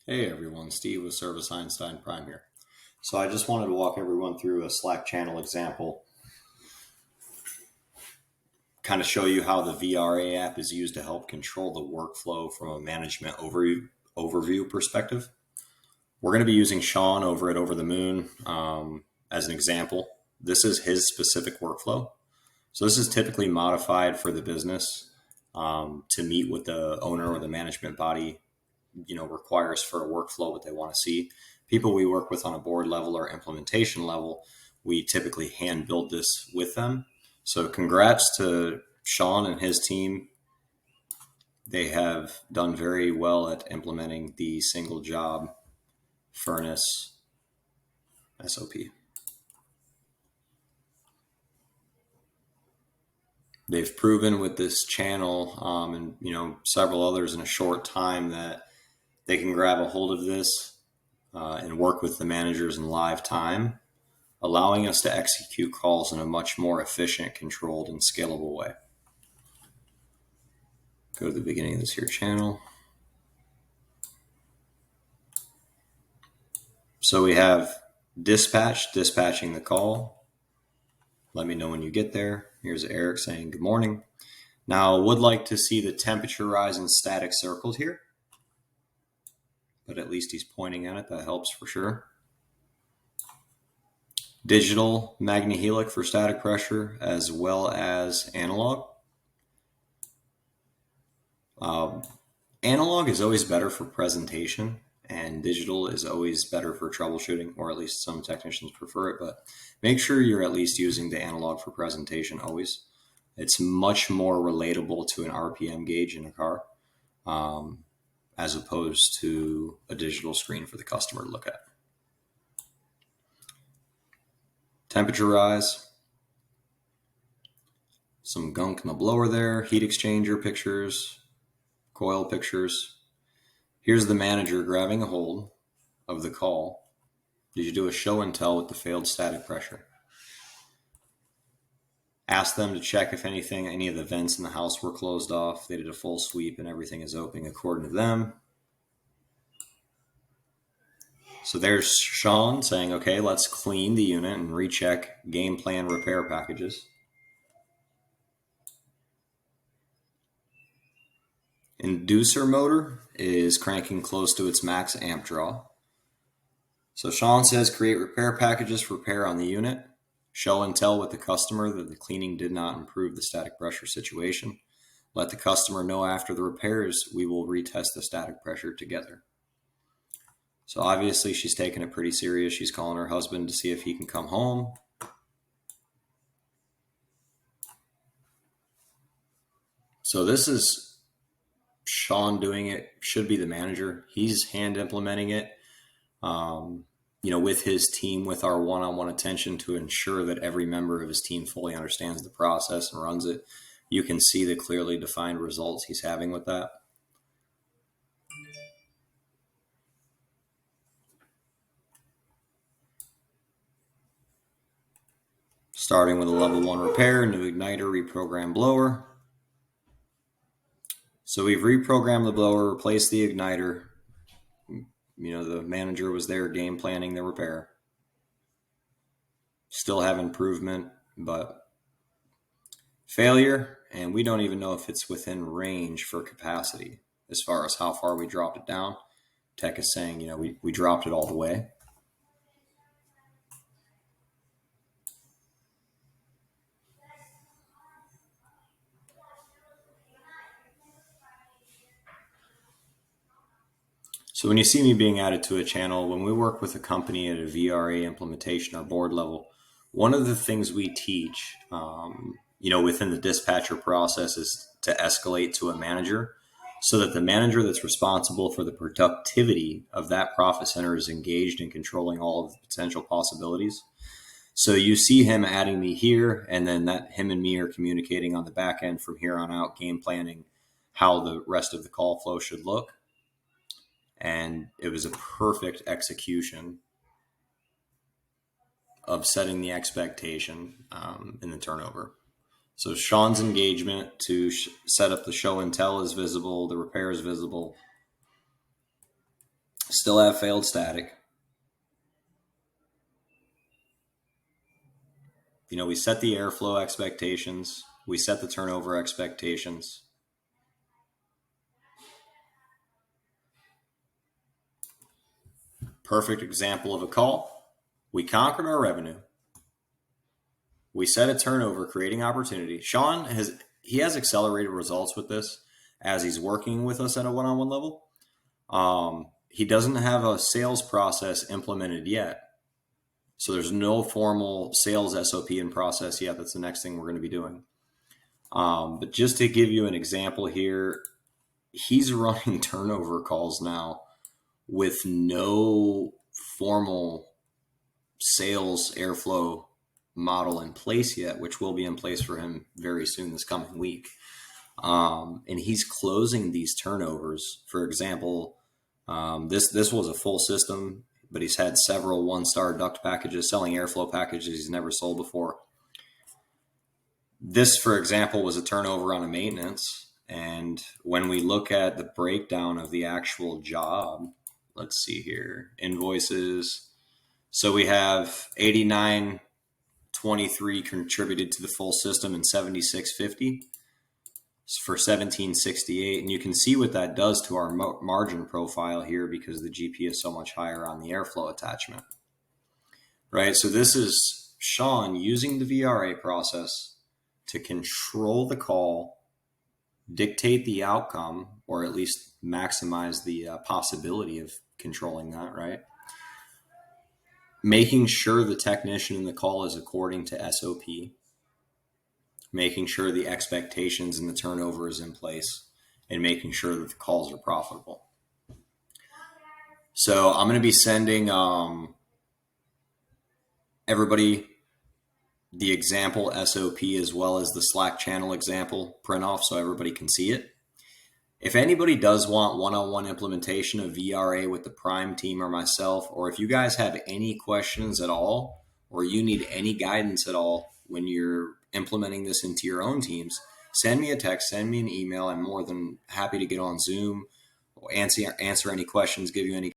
Hey everyone, Steve with Service Einstein Prime here. So I just wanted to walk everyone through a Slack channel example, kind of show you how the VRA app is used to help control the workflow from a management overview perspective. We're going to be using Sean over at Over the Moon as an example. This is his specific workflow. So this is typically modified for the business to meet what the owner or the management body requires for a workflow, what they want to see. People we work with on a board level or implementation level, we typically hand build this with them. So congrats to Sean and his team. They have done very well at implementing the single job furnace SOP. They've proven with this channel and several others in a short time that they can grab a hold of this and work with the managers in live time, allowing us to execute calls in a much more efficient, controlled, and scalable way. Go to the beginning of this here channel. So we have dispatching the call. Let me know when you get there. Here's Eric saying good morning. Now, would like to see the temperature rise in static circled here, but at least he's pointing at it. That helps for sure. Digital magnehelic for static pressure as well as analog. Analog is always better for presentation, and digital is always better for troubleshooting, or at least some technicians prefer it, but make sure you're at least using the analog for presentation always. It's much more relatable to an RPM gauge in a car as opposed to a digital screen for the customer to look at. Temperature rise. Some gunk in the blower there, heat exchanger pictures, coil pictures. Here's the manager grabbing a hold of the call. Did you do a show and tell with the failed static pressure? Ask them to check if any of the vents in the house were closed off. They did a full sweep and everything is open according to them. So there's Sean saying, okay, let's clean the unit and recheck game plan repair packages. Inducer motor is cranking close to its max amp draw. So Sean says create repair packages for repair on the unit. Show and tell with the customer that the cleaning did not improve the static pressure situation. Let the customer know after the repairs, we will retest the static pressure together. So obviously she's taking it pretty serious. She's calling her husband to see if he can come home. So this is Sean doing it, should be the manager. He's hand implementing it, with his team, with our one-on-one attention to ensure that every member of his team fully understands the process and runs it. You can see the clearly defined results he's having with that. Starting with a level 1 repair, new igniter, reprogram blower. So we've reprogrammed the blower, replaced the igniter. The manager was there game planning the repair. Still have improvement, but failure, and we don't even know if it's within range for capacity as far as how far we dropped it down. Tech is saying, we dropped it all the way. So when you see me being added to a channel, when we work with a company at a VRA implementation or board level, one of the things we teach, within the dispatcher process is to escalate to a manager so that the manager that's responsible for the productivity of that profit center is engaged in controlling all of the potential possibilities. So you see him adding me here, and then that him and me are communicating on the back end from here on out, game planning how the rest of the call flow should look. And it was a perfect execution of setting the expectation in the turnover. So Sean's engagement to set up the show and tell is visible. The repair is visible. Still have failed static. We set the airflow expectations. We set the turnover expectations. Perfect example of a call. We conquered our revenue. We set a turnover, creating opportunity. Sean has accelerated results with this as he's working with us at a one-on-one level. He doesn't have a sales process implemented yet. So there's no formal sales SOP in process yet. That's the next thing we're going to be doing. But just to give you an example here, he's running turnover calls now with no formal sales airflow model in place yet, which will be in place for him very soon this coming week. And he's closing these turnovers. For example, this was a full system, but he's had several one-star duct packages, selling airflow packages he's never sold before. This, for example, was a turnover on a maintenance. And when we look at the breakdown of the actual job, let's see here, invoices. So we have 89.23 contributed to the full system and 76.50 for 17.68. And you can see what that does to our margin profile here because the GP is so much higher on the airflow attachment, right? So this is Sean using the VRA process to control the call, dictate the outcome, or at least maximize the possibility of controlling that, right? Making sure the technician in the call is according to SOP, making sure the expectations and the turnover is in place, and making sure that the calls are profitable. So I'm going to be sending everybody the example SOP as well as the Slack channel example print off so everybody can see it. If anybody does want one-on-one implementation of VRA with the Prime team or myself, or if you guys have any questions at all, or you need any guidance at all when you're implementing this into your own teams, send me a text, send me an email. I'm more than happy to get on Zoom, answer any questions, give you any